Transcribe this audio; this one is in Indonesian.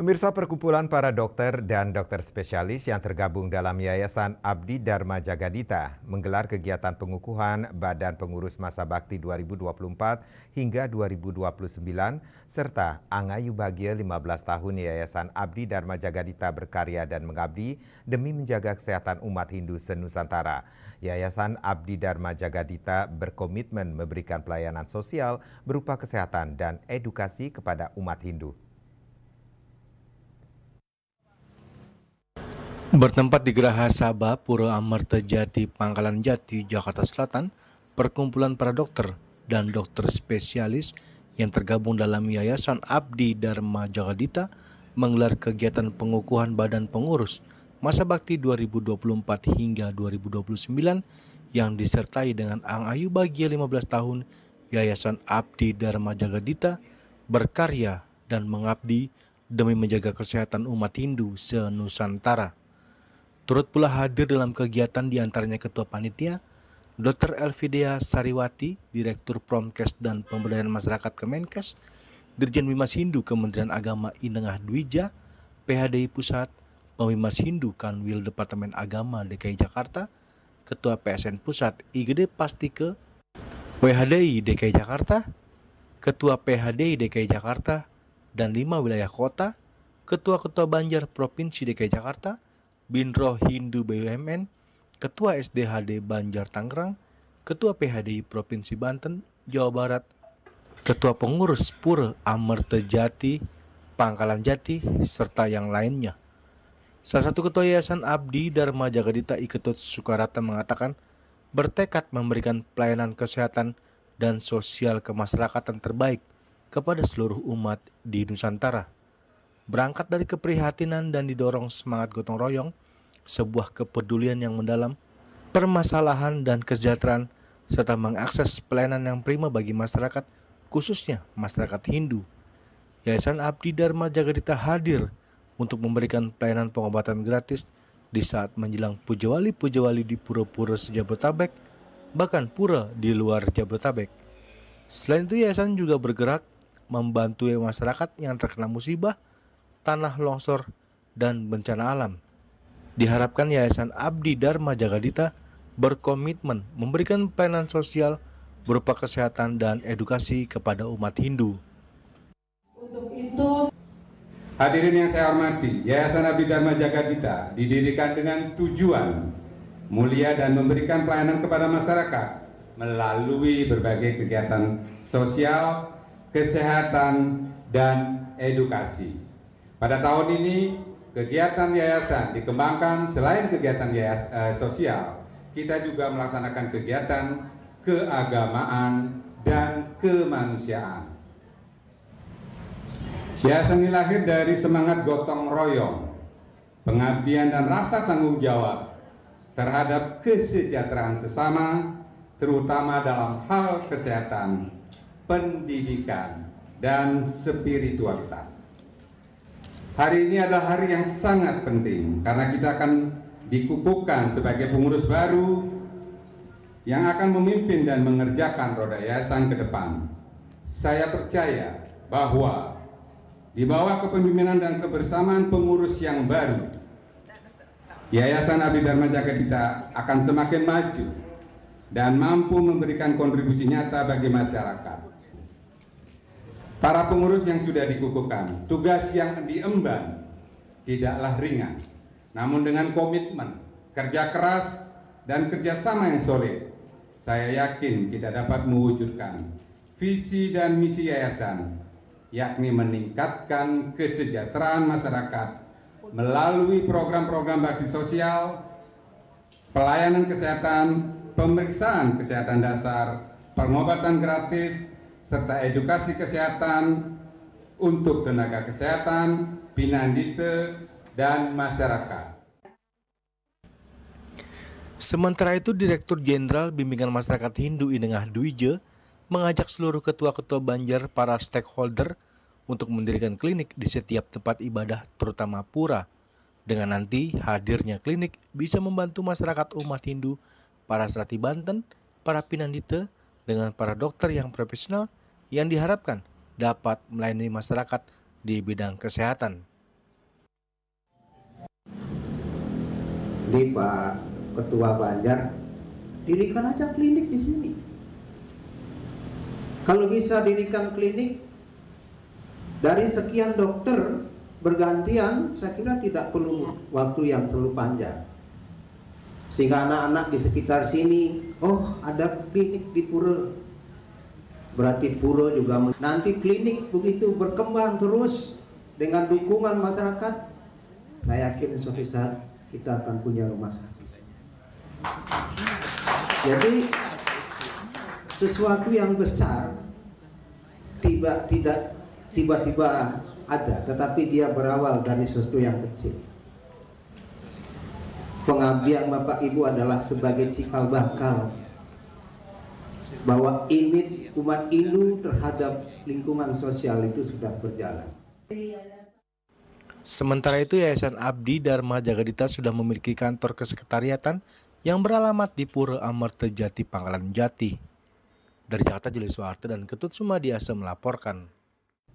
Pemirsa, perkumpulan para dokter dan dokter spesialis yang tergabung dalam Yayasan Abdi Dharma Jagadita menggelar kegiatan pengukuhan Badan Pengurus Masa Bakti 2024 hingga 2029 serta Angayu Bahagia 15 tahun Yayasan Abdi Dharma Jagadita berkarya dan mengabdi demi menjaga kesehatan umat Hindu se-Nusantara. Yayasan Abdi Dharma Jagadita berkomitmen memberikan pelayanan sosial berupa kesehatan dan edukasi kepada umat Hindu. Bertempat di Geraha Sabah, Pura Amarta Jati, Pangkalan Jati, Jakarta Selatan, perkumpulan para dokter dan dokter spesialis yang tergabung dalam Yayasan Abdi Dharma Jagadita menggelar kegiatan pengukuhan Badan Pengurus Masa Bakti 2024 hingga 2029 yang disertai dengan Angayu Bahagia 15 tahun Yayasan Abdi Dharma Jagadita berkarya dan mengabdi demi menjaga kesehatan umat Hindu se-Nusantara. Turut pula hadir dalam kegiatan diantaranya Ketua Panitia, Dr. Elvidea Sariwati, Direktur Promkes dan Pemberdayaan Masyarakat Kemenkes, Dirjen Bimas Hindu Kementerian Agama Inengah Dwija, PHDI Pusat, Pembimas Hindu Kanwil Departemen Agama DKI Jakarta, Ketua PSN Pusat IGD Pastike, WHDI DKI Jakarta, Ketua PHDI DKI Jakarta, dan 5 wilayah kota, Ketua-Ketua Banjar Provinsi DKI Jakarta, Binro Hindu BUMN, Ketua SDHD Banjar Tangerang, Ketua PHDI Provinsi Banten, Jawa Barat, Ketua Pengurus Pura Amarta Jati, Pangkalan Jati, serta yang lainnya. Salah satu Ketua Yayasan Abdi Dharma Jagadita Iketut Sukarata mengatakan bertekad memberikan pelayanan kesehatan dan sosial kemasyarakatan terbaik kepada seluruh umat di Nusantara. Berangkat dari keprihatinan dan didorong semangat gotong royong, sebuah kepedulian yang mendalam, permasalahan dan kesejahteraan, serta mengakses pelayanan yang prima bagi masyarakat, khususnya masyarakat Hindu. Yayasan Abdi Dharma Jagadita hadir untuk memberikan pelayanan pengobatan gratis di saat menjelang Puja-Wali di pura-pura se-Jabodetabek, bahkan pura di luar Jabodetabek. Selain itu, yayasan juga bergerak membantu masyarakat yang terkena musibah, tanah longsor, dan bencana alam. Diharapkan Yayasan Abdi Dharma Jagadita berkomitmen memberikan pelayanan sosial berupa kesehatan dan edukasi kepada umat Hindu. Untuk itu, hadirin yang saya hormati, Yayasan Abdi Dharma Jagadita didirikan dengan tujuan mulia dan memberikan pelayanan kepada masyarakat melalui berbagai kegiatan sosial, kesehatan, dan edukasi. Pada tahun ini, kegiatan yayasan dikembangkan selain kegiatan sosial, kita juga melaksanakan kegiatan keagamaan dan kemanusiaan. Yayasan ini lahir dari semangat gotong royong, pengabdian dan rasa tanggung jawab terhadap kesejahteraan sesama, terutama dalam hal kesehatan, pendidikan, dan spiritualitas. Hari ini adalah hari yang sangat penting karena kita akan dikukuhkan sebagai pengurus baru yang akan memimpin dan mengerjakan roda yayasan ke depan. Saya percaya bahwa di bawah kepemimpinan dan kebersamaan pengurus yang baru, Yayasan Abdi Dharma Jagadita akan semakin maju dan mampu memberikan kontribusi nyata bagi masyarakat. Para pengurus yang sudah dikukuhkan, tugas yang diemban tidaklah ringan, namun dengan komitmen, kerja keras, dan kerjasama yang solid, saya yakin kita dapat mewujudkan visi dan misi yayasan, yakni meningkatkan kesejahteraan masyarakat melalui program-program bakti sosial, pelayanan kesehatan, pemeriksaan kesehatan dasar, pengobatan gratis, serta edukasi kesehatan untuk tenaga kesehatan, pinandite, dan masyarakat. Sementara itu, Direktur Jenderal Bimbingan Masyarakat Hindu Inengah Dwija mengajak seluruh ketua-ketua Banjar para stakeholder untuk mendirikan klinik di setiap tempat ibadah, terutama pura. Dengan nanti hadirnya klinik bisa membantu masyarakat umat Hindu, para serati Banten, para pinandite, dengan para dokter yang profesional yang diharapkan dapat melayani masyarakat di bidang kesehatan. Jadi Pak Ketua Banjar, dirikan aja klinik di sini. Kalau bisa dirikan klinik dari sekian dokter bergantian, saya kira tidak perlu waktu yang terlalu panjang. Sehingga anak-anak di sekitar sini, oh ada klinik di Pura. Berarti Pura juga nanti klinik begitu berkembang terus dengan dukungan masyarakat, saya yakin suatu saat kita akan punya rumah sakit. Jadi sesuatu yang besar tidak tiba-tiba ada, tetapi dia berawal dari sesuatu yang kecil. Pengabdian Bapak Ibu adalah sebagai cikal bakal bahwa image umat Hindu terhadap lingkungan sosial itu sudah berjalan. Sementara itu, Yayasan Abdi Dharma Jagadita sudah memiliki kantor kesekretariatan yang beralamat di Pura Amartajati, Pangkalan Jati. Dari Jakarta, Jeli Suharto dan Ketut Sumadiasa melaporkan.